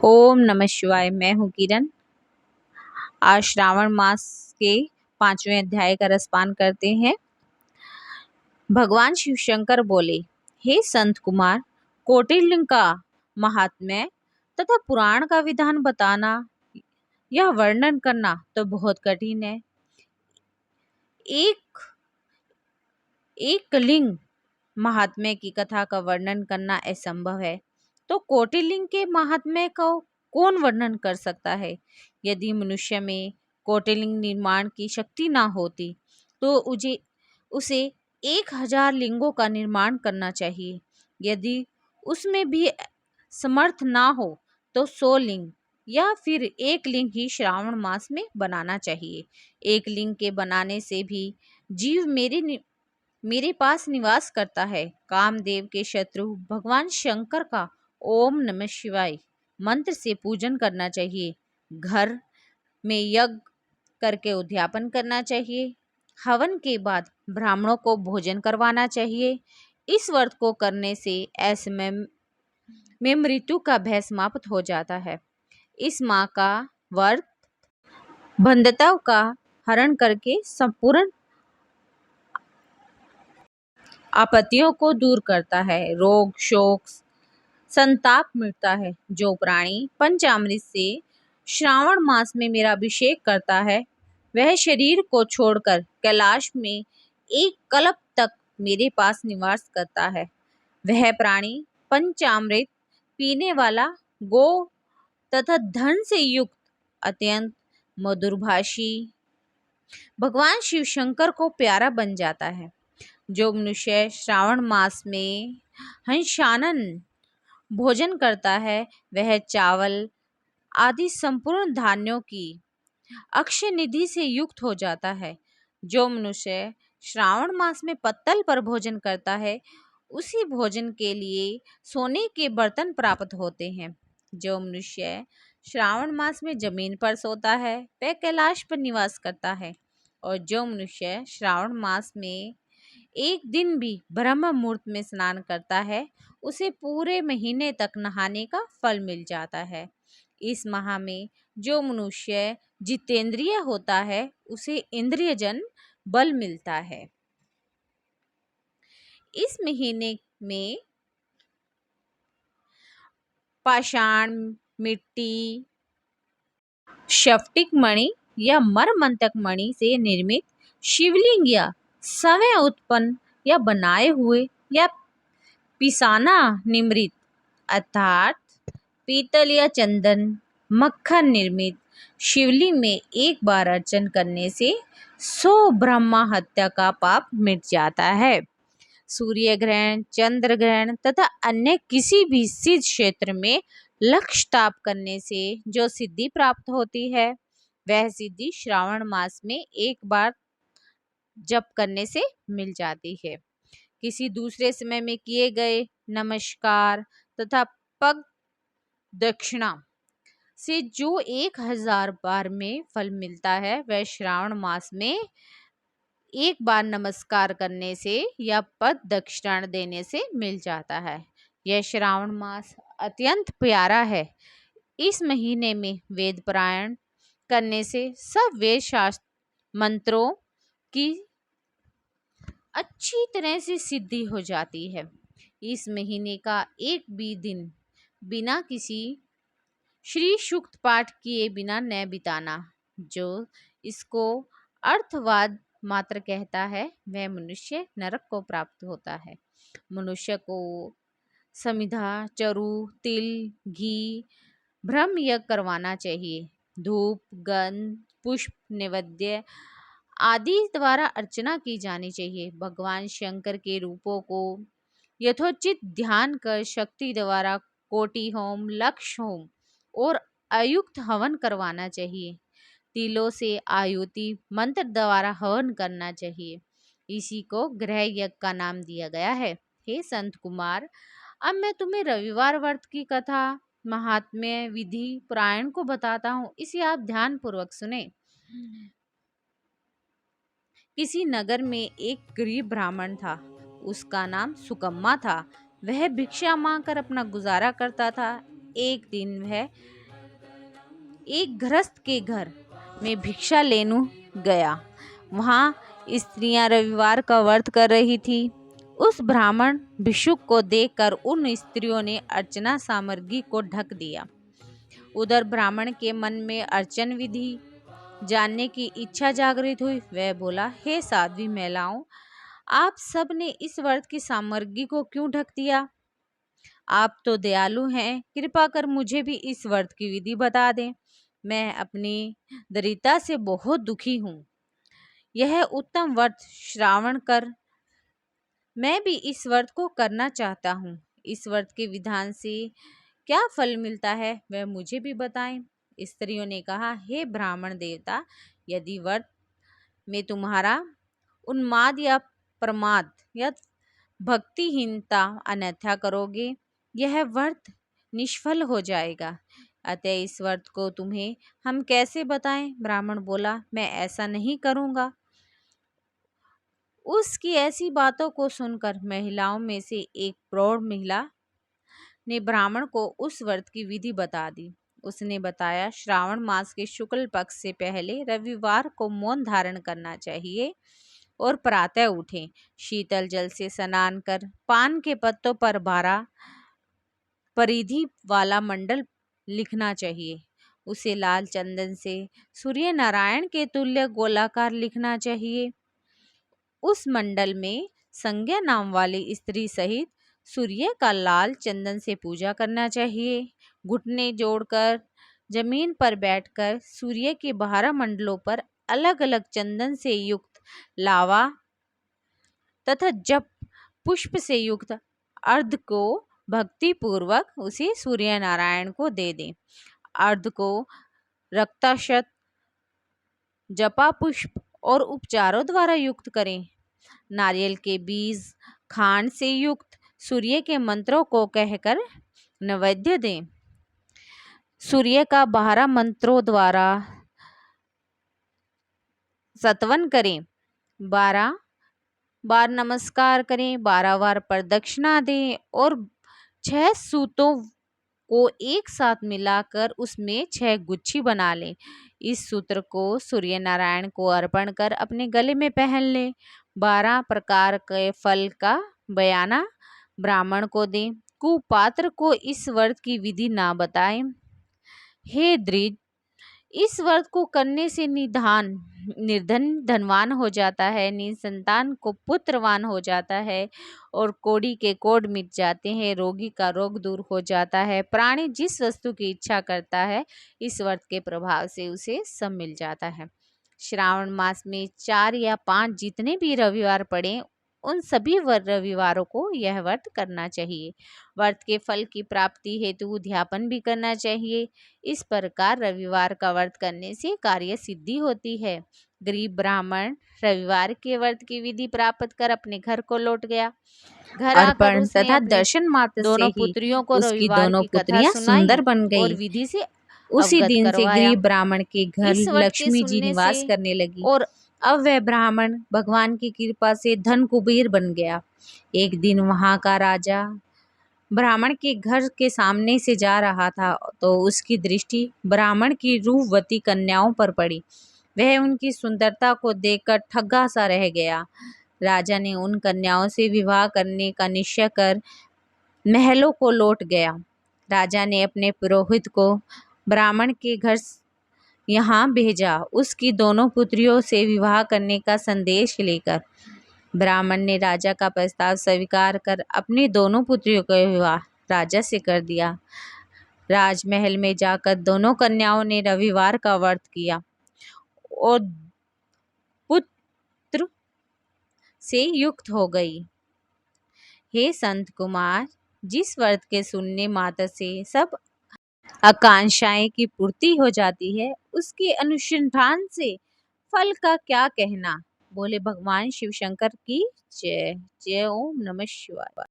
ओम नमः शिवाय। मैं हूँ किरण। आज श्रावण मास के 5वें अध्याय का रसपान करते हैं। भगवान शिव शंकर बोले, हे संत कुमार, कोटिलिंग का महात्म्य तथा पुराण का विधान बताना या वर्णन करना तो बहुत कठिन है। एक एक लिंग महात्म्य की कथा का वर्णन करना असंभव है, तो कोटिलिंग के महात्म्य को कौन वर्णन कर सकता है। यदि मनुष्य में कोटिलिंग निर्माण की शक्ति ना होती तो उसे 1000 लिंगों का निर्माण करना चाहिए। यदि उसमें भी समर्थ ना हो तो 100 लिंग या फिर एक लिंग ही श्रावण मास में बनाना चाहिए। एक लिंग के बनाने से भी जीव मेरे पास निवास करता है। कामदेव के शत्रु भगवान शंकर का ओम नमः शिवाय मंत्र से पूजन करना चाहिए। घर में यज्ञ करके उद्यापन करना चाहिए। हवन के बाद ब्राह्मणों को भोजन करवाना चाहिए। इस व्रत को करने से ऐसे में मृत्यु का भय समाप्त हो जाता है। इस माह का व्रत बंधुताओं का हरण करके संपूर्ण आपत्तियों को दूर करता है। रोग शोक संताप मिटता है। जो प्राणी पंचामृत से श्रावण मास में मेरा अभिषेक करता है, वह शरीर को छोड़कर कैलाश में एक कल्प तक मेरे पास निवास करता है। वह प्राणी पंचामृत पीने वाला, गो तथा धन से युक्त, अत्यंत मधुरभाषी भगवान शिव शंकर को प्यारा बन जाता है। जो मनुष्य श्रावण मास में हंसानन भोजन करता है, वह चावल आदि संपूर्ण धान्यों की अक्षय निधि से युक्त हो जाता है। जो मनुष्य श्रावण मास में पत्तल पर भोजन करता है, उसी भोजन के लिए सोने के बर्तन प्राप्त होते हैं। जो मनुष्य श्रावण मास में जमीन पर सोता है, वह कैलाश पर निवास करता है। और जो मनुष्य श्रावण मास में एक दिन भी ब्रह्म मुहूर्त में स्नान करता है, उसे पूरे महीने तक नहाने का फल मिल जाता है। इस माह में जो मनुष्य जितेंद्रिय होता है, उसे इंद्रियजन बल मिलता है। इस महीने में पाषाण, मिट्टी, स्फटिक मणि या मरमंतक मणि से निर्मित शिवलिंग या स्वयं उत्पन्न या बनाए हुए या पिसाना निमृत अर्थात पीतल या चंदन मक्खन निर्मित शिवलिंग में एक बार अर्चन करने से 100 ब्रह्मा हत्या का पाप मिट जाता है। सूर्य ग्रहण, चंद्र ग्रहण तथा अन्य किसी भी सिद्ध क्षेत्र में लक्ष्य ताप करने से जो सिद्धि प्राप्त होती है, वह सिद्धि श्रावण मास में एक बार जप करने से मिल जाती है। किसी दूसरे समय में किए गए नमस्कार तथा पग दक्षिणा से जो 1000 बार में फल मिलता है, वह श्रावण मास में एक बार नमस्कार करने से या पद दक्षिणा देने से मिल जाता है। यह श्रावण मास अत्यंत प्यारा है। इस महीने में वेद पारायण करने से सब वेद शास्त्र मंत्रों की अच्छी तरह से सिद्धि हो जाती है। इस महीने का एक भी दिन बिना किसी श्री सूक्त पाठ किए बिना न बिताना। जो इसको अर्थवाद मात्र कहता है, वह मनुष्य नरक को प्राप्त होता है। मनुष्य को समिधा, चरु, तिल, घी, ब्रह्म यज्ञ करवाना चाहिए। धूप, गंध, पुष्प, नैवेद्य आदि द्वारा अर्चना की जानी चाहिए। भगवान शंकर के रूपों को यथोचित ध्यान कर शक्ति द्वारा कोटि होम, लक्ष होम और अयुक्त हवन करवाना चाहिए। तिलों से आयुति मंत्र द्वारा हवन करना चाहिए। इसी को ग्रह यज्ञ का नाम दिया गया है। हे संत कुमार, अब मैं तुम्हें रविवार व्रत की कथा, महात्म्य, विधि, पुराण को बताता हूँ। इसे आप ध्यान पूर्वक सुने। किसी नगर में एक गरीब ब्राह्मण था। उसका नाम सुकम्मा था। वह भिक्षा मांगकर अपना गुजारा करता था। एक दिन वह एक गृहस्थ के घर में भिक्षा लेने गया। वहाँ स्त्रियां रविवार का व्रत कर रही थी। उस ब्राह्मण भिक्षुक को देखकर उन स्त्रियों ने अर्चना सामग्री को ढक दिया। उधर ब्राह्मण के मन में अर्चन विधि जानने की इच्छा जागृत हुई। वह बोला, हे साध्वी महिलाओं, आप सब ने इस व्रत की सामग्री को क्यों ढक दिया? आप तो दयालु हैं, कृपा कर मुझे भी इस व्रत की विधि बता दें। मैं अपनी दरिद्रता से बहुत दुखी हूँ। यह उत्तम व्रत श्रावण कर मैं भी इस व्रत को करना चाहता हूँ। इस व्रत के विधान से क्या फल मिलता है वह मुझे भी बताएं। स्त्रियों ने कहा, हे ब्राह्मण देवता, यदि व्रत में तुम्हारा उन्माद या प्रमाद या भक्तिहीनता अन्यथा करोगे, यह व्रत निष्फल हो जाएगा। अतः इस व्रत को तुम्हें हम कैसे बताएं? ब्राह्मण बोला, मैं ऐसा नहीं करूँगा। उसकी ऐसी बातों को सुनकर महिलाओं में से एक प्रौढ़ महिला ने ब्राह्मण को उस व्रत की विधि बता दी। उसने बताया, श्रावण मास के शुक्ल पक्ष से पहले रविवार को मौन धारण करना चाहिए और प्रातः उठें, शीतल जल से स्नान कर पान के पत्तों पर 12 परिधि वाला मंडल लिखना चाहिए। उसे लाल चंदन से सूर्य नारायण के तुल्य गोलाकार लिखना चाहिए। उस मंडल में संज्ञा नाम वाली स्त्री सहित सूर्य का लाल चंदन से पूजा करना चाहिए। घुटने जोड़कर जमीन पर बैठकर सूर्य के 12 मंडलों पर अलग अलग चंदन से युक्त लावा तथा जप पुष्प से युक्त अर्ध को भक्ति पूर्वक उसे सूर्य नारायण को दे दें। अर्ध को रक्ताशत, जपा पुष्प और उपचारों द्वारा युक्त करें। नारियल के बीज, खांड से युक्त सूर्य के मंत्रों को कहकर नैवेद्य दें। सूर्य का 12 मंत्रों द्वारा स्तवन करें। 12 बार नमस्कार करें, 12 बार प्रदक्षिणा दें और 6 सूतों को एक साथ मिलाकर उसमें 6 गुच्छी बना लें। इस सूत्र को सूर्य नारायण को अर्पण कर अपने गले में पहन लें। 12 प्रकार के फल का बयाना ब्राह्मण को दें। कुपात्र को इस व्रत की विधि ना बताएं। हे द्विज, इस व्रत को करने से निर्धन धनवान हो जाता है, निसंतान को पुत्रवान हो जाता है और कोढ़ी के कोढ़ मिट जाते हैं, रोगी का रोग दूर हो जाता है। प्राणी जिस वस्तु की इच्छा करता है, इस व्रत के प्रभाव से उसे सब मिल जाता है। श्रावण मास में 4 या 5 जितने भी रविवार पड़े, उन सभी रविवारों को यह व्रत करना चाहिए। व्रत के फल की प्राप्ति हेतु उद्यापन भी करना चाहिए। इस प्रकार रविवार का व्रत करने से कार्य सिद्धि होती है। गरीब ब्राह्मण रविवार के व्रत की विधि प्राप्त कर अपने घर को लौट गया। घर आकर उसने तथा अपनी दर्शन मात्र दोनों से ही पुत्रियों को उसकी रविवार दोनों की कथा पुत्रियां सुनाई सुंदर बन और गई। विधि से उसी अवगत दिन से करवाया। गरीब ब्राह्मण के घर इस व्रत के लक्ष्मी जी सुनने निवास से करने लगी और अब वह ब्राह्मण भगवान की कृपा से धन कुबेर बन गया। एक दिन वहां का राजा ब्राह्मण के घर के सामने से जा रहा था तो उसकी दृष्टि ब्राह्मण की रूपवती कन्याओं पर पड़ी। वह उनकी सुंदरता को देखकर ठगा सा रह गया। राजा ने उन कन्याओं से विवाह करने का निश्चय कर महलों को लौट गया। राजा ने अपने पुरोहित को ब्राह्मण के घर यहाँ भेजा, उसकी दोनों पुत्रियों से विवाह करने का संदेश लेकर। ब्राह्मण ने राजा का प्रस्ताव स्वीकार कर अपनी दोनों पुत्रियों का विवाह राजा से कर दिया। राजमहल में जाकर दोनों कन्याओं ने रविवार का व्रत किया और पुत्र से युक्त हो गई। हे संत कुमार, जिस व्रत के सुनने मात्र से सब आकांक्षाएं की पूर्ति हो जाती है, उसके अनुष्ठान से फल का क्या कहना। बोले भगवान शिव शंकर की जय। जय ओम नमः शिवाय।